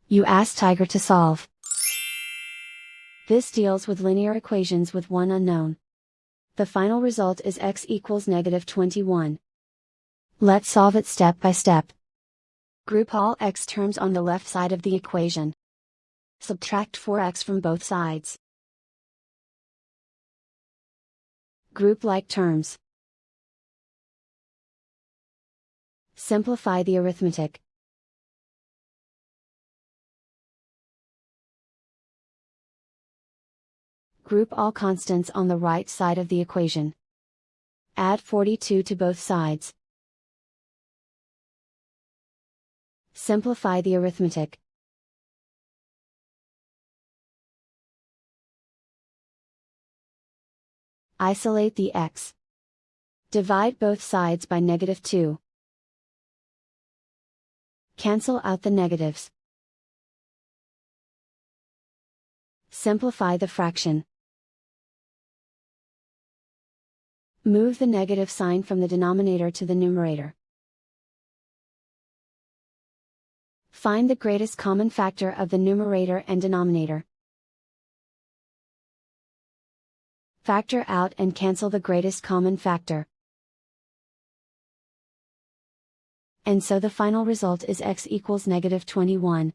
You ask Tiger to solve. This deals with linear equations with one unknown. The final result is x equals -21. Let's solve it step by step. Group all x terms on the left side of the equation. Subtract 4x from both sides. Group like terms. Simplify the arithmetic. Group all constants on the right side of the equation. Add 42 to both sides. Simplify the arithmetic. Isolate the x. Divide both sides by -2. Cancel out the negatives. Simplify the fraction. Move the negative sign from the denominator to the numerator. Find the greatest common factor of the numerator and denominator. Factor out and cancel the greatest common factor. And so the final result is x equals -21.